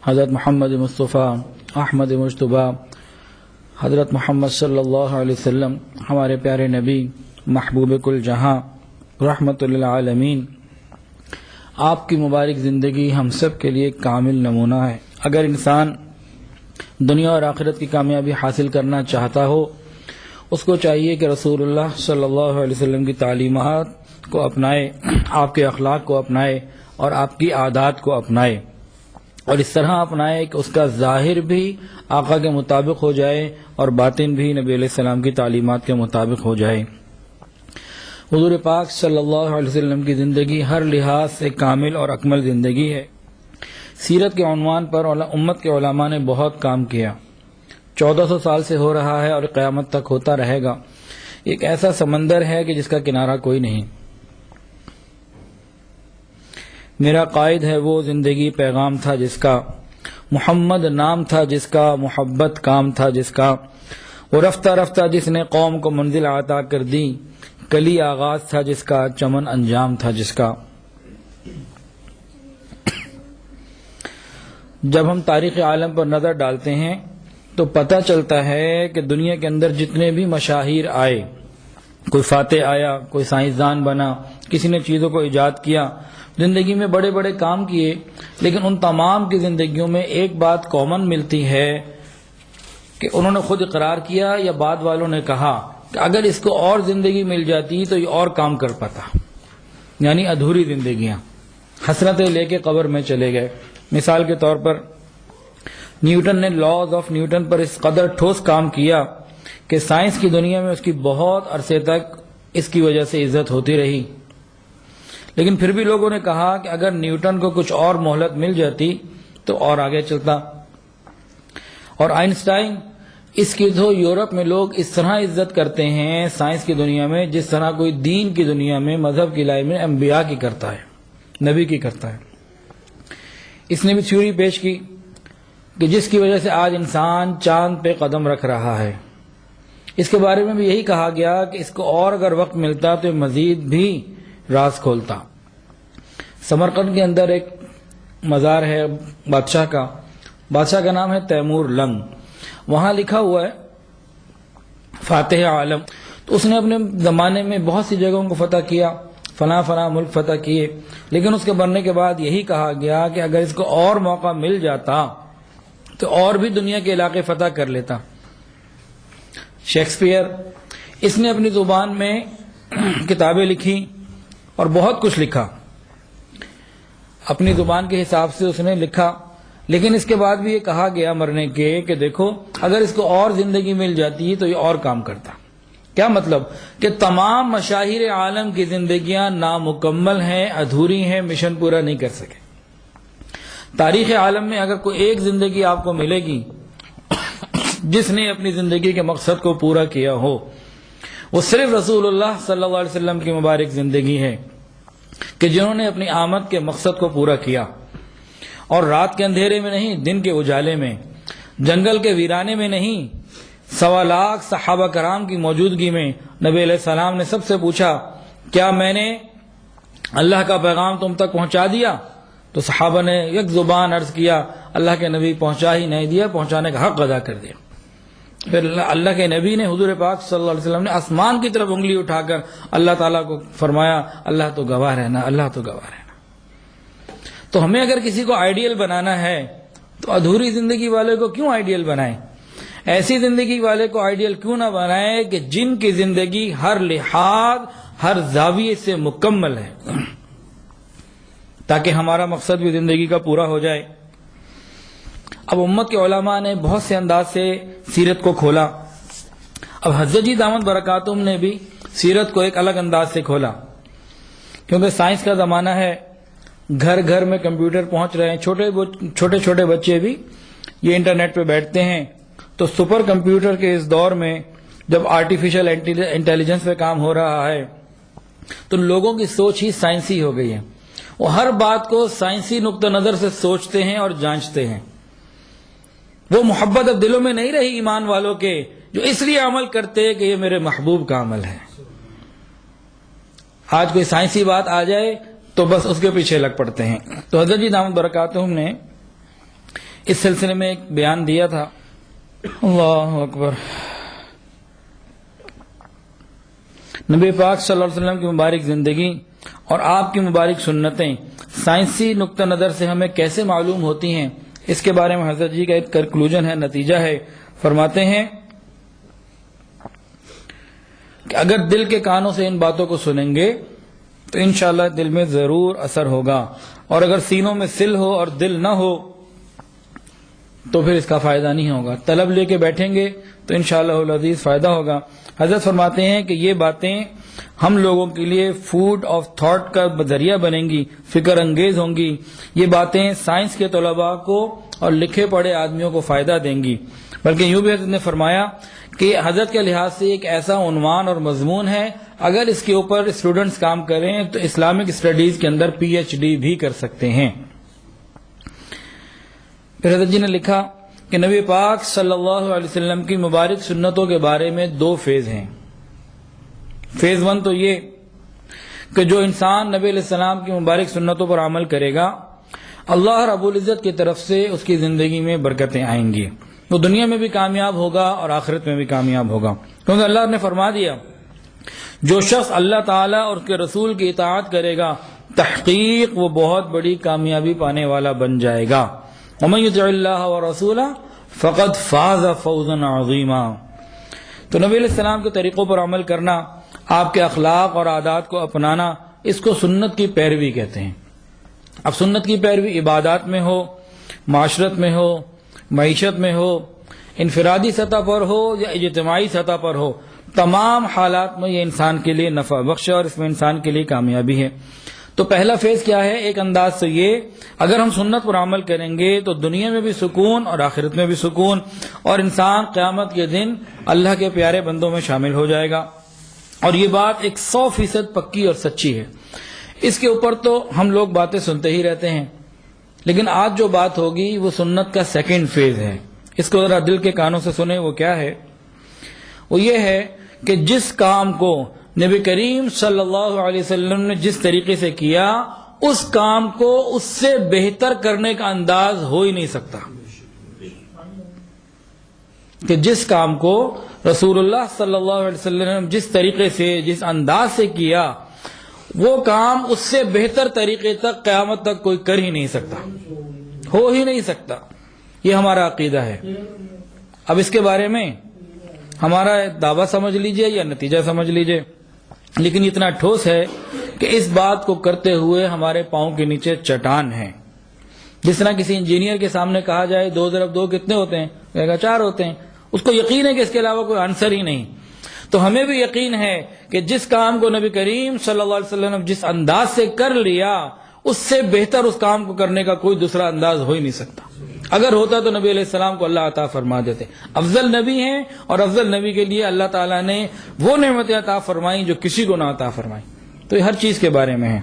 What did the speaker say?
حضرت محمد مصطفیٰ احمد مجتبیٰ حضرت محمد صلی اللہ علیہ وسلم ہمارے پیارے نبی محبوب کل جہاں رحمت للعالمین، آپ کی مبارک زندگی ہم سب کے لیے کامل نمونہ ہے۔ اگر انسان دنیا اور آخرت کی کامیابی حاصل کرنا چاہتا ہو، اس کو چاہیے کہ رسول اللہ صلی اللہ علیہ وسلم کی تعلیمات کو اپنائے، آپ کے اخلاق کو اپنائے اور آپ کی عادات کو اپنائے، اور اس طرح اپنائے کہ اس کا ظاہر بھی آقا کے مطابق ہو جائے اور باطن بھی نبی علیہ السلام کی تعلیمات کے مطابق ہو جائے۔ حضور پاک صلی اللہ علیہ وسلم کی زندگی ہر لحاظ سے کامل اور اکمل زندگی ہے۔ سیرت کے عنوان پر امت کے علماء نے بہت کام کیا، 1400 سال سے ہو رہا ہے اور قیامت تک ہوتا رہے گا۔ ایک ایسا سمندر ہے کہ جس کا کنارہ کوئی نہیں۔ میرا قائد ہے وہ زندگی پیغام تھا جس کا، محمد نام تھا جس کا، محبت کام تھا جس کا، وہ رفتہ رفتہ جس نے قوم کو منزل عطا کر دی، کلی آغاز تھا جس کا، چمن انجام تھا جس کا۔ جب ہم تاریخ عالم پر نظر ڈالتے ہیں تو پتہ چلتا ہے کہ دنیا کے اندر جتنے بھی مشاہیر آئے، کوئی فاتح آیا، کوئی سائنسدان بنا، کسی نے چیزوں کو ایجاد کیا، زندگی میں بڑے بڑے کام کیے، لیکن ان تمام کی زندگیوں میں ایک بات کامن ملتی ہے کہ انہوں نے خود اقرار کیا یا بعد والوں نے کہا کہ اگر اس کو اور زندگی مل جاتی تو یہ اور کام کر پاتا، یعنی ادھوری زندگیاں، حسرتیں لے کے قبر میں چلے گئے۔ مثال کے طور پر نیوٹن نے لاز آف نیوٹن پر اس قدر ٹھوس کام کیا کہ سائنس کی دنیا میں اس کی بہت عرصے تک اس کی وجہ سے عزت ہوتی رہی، لیکن پھر بھی لوگوں نے کہا کہ اگر نیوٹن کو کچھ اور مہلت مل جاتی تو اور آگے چلتا۔ اور آئنسٹائن، اس کی تو یورپ میں لوگ اس طرح عزت کرتے ہیں سائنس کی دنیا میں جس طرح کوئی دین کی دنیا میں، مذہب کی لائن میں انبیاء کی کرتا ہے، نبی کی کرتا ہے۔ اس نے بھی تھیوری پیش کی کہ جس کی وجہ سے آج انسان چاند پہ قدم رکھ رہا ہے۔ اس کے بارے میں بھی یہی کہا گیا کہ اس کو اور اگر وقت ملتا تو مزید بھی راز کھولتا۔ سمرقند کے اندر ایک مزار ہے بادشاہ کا نام ہے تیمور لنگ۔ وہاں لکھا ہوا ہے فاتح عالم، تو اس نے اپنے زمانے میں بہت سی جگہوں کو فتح کیا، فلاں ملک فتح کیے، لیکن اس کے مرنے کے بعد یہی کہا گیا کہ اگر اس کو اور موقع مل جاتا تو اور بھی دنیا کے علاقے فتح کر لیتا۔ شیکسپیئر، اس نے اپنی زبان میں کتابیں لکھی اور بہت کچھ لکھا، اپنی زبان کے حساب سے اس نے لکھا، لیکن اس کے بعد بھی یہ کہا گیا مرنے کے کہ دیکھو اگر اس کو اور زندگی مل جاتی تو یہ اور کام کرتا۔ کیا مطلب؟ کہ تمام مشاہیر عالم کی زندگیاں نامکمل ہیں، ادھوری ہیں، مشن پورا نہیں کر سکے۔ تاریخ عالم میں اگر کوئی ایک زندگی آپ کو ملے گی جس نے اپنی زندگی کے مقصد کو پورا کیا ہو، وہ صرف رسول اللہ صلی اللہ علیہ وسلم کی مبارک زندگی ہے کہ جنہوں نے اپنی آمد کے مقصد کو پورا کیا، اور رات کے اندھیرے میں نہیں، دن کے اجالے میں، جنگل کے ویرانے میں نہیں، 1.25 لاکھ صحابہ کرام کی موجودگی میں نبی علیہ السلام نے سب سے پوچھا کیا میں نے اللہ کا پیغام تم تک پہنچا دیا؟ تو صحابہ نے یک زبان عرض کیا اللہ کے نبی پہنچا ہی نہیں دیا، پہنچانے کا حق ادا کر دیا۔ پھر اللہ کے نبی نے، حضور پاک صلی اللہ علیہ وسلم نے آسمان کی طرف انگلی اٹھا کر اللہ تعالیٰ کو فرمایا اللہ تو گواہ رہنا، اللہ تو گواہ رہنا۔ تو ہمیں اگر کسی کو آئیڈیل بنانا ہے تو ادھوری زندگی والے کو کیوں آئیڈیل بنائیں؟ ایسی زندگی والے کو آئیڈیل کیوں نہ بنائیں کہ جن کی زندگی ہر لحاظ، ہر زاویے سے مکمل ہے، تاکہ ہمارا مقصد بھی زندگی کا پورا ہو جائے۔ اب امت کے علماء نے بہت سے انداز سے سیرت کو کھولا۔ اب حضرت جی دامت برکاتہم نے بھی سیرت کو ایک الگ انداز سے کھولا، کیونکہ سائنس کا زمانہ ہے، گھر گھر میں کمپیوٹر پہنچ رہے ہیں، چھوٹے چھوٹے بچے بھی یہ انٹرنیٹ پہ بیٹھتے ہیں۔ تو سپر کمپیوٹر کے اس دور میں جب آرٹیفیشل انٹیلیجنس پہ کام ہو رہا ہے تو لوگوں کی سوچ ہی سائنسی ہو گئی ہے، وہ ہر بات کو سائنسی نقطہ نظر سے سوچتے ہیں اور جانچتے ہیں۔ وہ محبت اب دلوں میں نہیں رہی ایمان والوں کے جو اس لیے عمل کرتے کہ یہ میرے محبوب کا عمل ہے۔ آج کوئی سائنسی بات آ جائے تو بس اس کے پیچھے لگ پڑتے ہیں۔ تو حضرت جی دامت برکاتہم نے اس سلسلے میں ایک بیان دیا تھا. اللہ اکبر. نبی پاک صلی اللہ علیہ وسلم کی مبارک زندگی اور آپ کی مبارک سنتیں سائنسی نقطہ نظر سے ہمیں کیسے معلوم ہوتی ہیں، اس کے بارے میں حضرت جی کا ایک کنکلوژن ہے، نتیجہ ہے. فرماتے ہیں کہ اگر دل کے کانوں سے ان باتوں کو سنیں گے تو انشاءاللہ دل میں ضرور اثر ہوگا، اور اگر سینوں میں سل ہو اور دل نہ ہو تو پھر اس کا فائدہ نہیں ہوگا. طلب لے کے بیٹھیں گے تو انشاءاللہ العزیز فائدہ ہوگا. حضرت فرماتے ہیں کہ یہ باتیں ہم لوگوں کے لیے فوڈ آف تھاٹ کا ذریعہ بنیں گی، فکر انگیز ہوں گی. یہ باتیں سائنس کے طلباء کو اور لکھے پڑھے آدمیوں کو فائدہ دیں گی. بلکہ یوں بھی حضرت نے فرمایا کہ حضرت کے لحاظ سے ایک ایسا عنوان اور مضمون ہے، اگر اس کے اوپر اسٹوڈنٹس کام کریں تو اسلامک اسٹڈیز کے اندر پی ایچ ڈی بھی کر سکتے ہیں. پھر حضرت جی نے لکھا کہ نبی پاک صلی اللہ علیہ وسلم کی مبارک سنتوں کے بارے میں 2 فیز ہیں. فیز 1 تو یہ کہ جو انسان نبی علیہ السلام کی مبارک سنتوں پر عمل کرے گا، اللہ رب العزت کی طرف سے اس کی زندگی میں برکتیں آئیں گی، وہ دنیا میں بھی کامیاب ہوگا اور آخرت میں بھی کامیاب ہوگا. کیونکہ اللہ نے فرما دیا جو شخص اللہ تعالیٰ اور اس کے رسول کی اطاعت کرے گا تحقیق وہ بہت بڑی کامیابی پانے والا بن جائے گا. وَمَن يُطِعِ اللَّهَ وَرَسُولَهُ فَقَدْ فَازَ فَوْزًا عَظِيمًا. تو نبی علیہ السلام کے طریقوں پر عمل کرنا، آپ کے اخلاق اور عادات کو اپنانا، اس کو سنت کی پیروی کہتے ہیں. اب سنت کی پیروی عبادات میں ہو، معاشرت میں ہو، معیشت میں ہو، انفرادی سطح پر ہو یا اجتماعی سطح پر ہو، تمام حالات میں یہ انسان کے لیے نفع بخش ہے اور اس میں انسان کے لیے کامیابی ہے. تو پہلا فیز کیا ہے؟ ایک انداز سے یہ، اگر ہم سنت پر عمل کریں گے تو دنیا میں بھی سکون اور آخرت میں بھی سکون، اور انسان قیامت کے دن اللہ کے پیارے بندوں میں شامل ہو جائے گا. اور یہ بات 100% پکی اور سچی ہے. اس کے اوپر تو ہم لوگ باتیں سنتے ہی رہتے ہیں، لیکن آج جو بات ہوگی وہ سنت کا 2nd فیز ہے. اس کو ذرا دل کے کانوں سے سنیں. وہ کیا ہے؟ وہ یہ ہے کہ جس کام کو نبی کریم صلی اللہ علیہ وسلم نے جس طریقے سے کیا، اس کام کو اس سے بہتر کرنے کا انداز ہو ہی نہیں سکتا. کہ جس کام کو رسول اللہ صلی اللہ علیہ وسلم نے جس طریقے سے جس انداز سے کیا، وہ کام اس سے بہتر طریقے تک قیامت تک کوئی کر ہی نہیں سکتا، ہو ہی نہیں سکتا. یہ ہمارا عقیدہ ہے. اب اس کے بارے میں ہمارا دعویٰ سمجھ لیجئے یا نتیجہ سمجھ لیجئے، لیکن اتنا ٹھوس ہے کہ اس بات کو کرتے ہوئے ہمارے پاؤں کے نیچے چٹان ہے. جس طرح کسی انجینئر کے سامنے کہا جائے 2 × 2 کتنے ہوتے ہیں؟ کہے گا 4 ہوتے ہیں. اس کو یقین ہے کہ اس کے علاوہ کوئی آنسر ہی نہیں. تو ہمیں بھی یقین ہے کہ جس کام کو نبی کریم صلی اللہ علیہ وسلم نے جس انداز سے کر لیا، اس سے بہتر اس کام کو کرنے کا کوئی دوسرا انداز ہو ہی نہیں سکتا. اگر ہوتا تو نبی علیہ السلام کو اللہ عطا فرما دیتے. افضل نبی ہیں، اور افضل نبی کے لیے اللہ تعالیٰ نے وہ نعمتیں عطا فرمائیں جو کسی کو نہ عطا فرمائیں. تو یہ ہر چیز کے بارے میں ہے.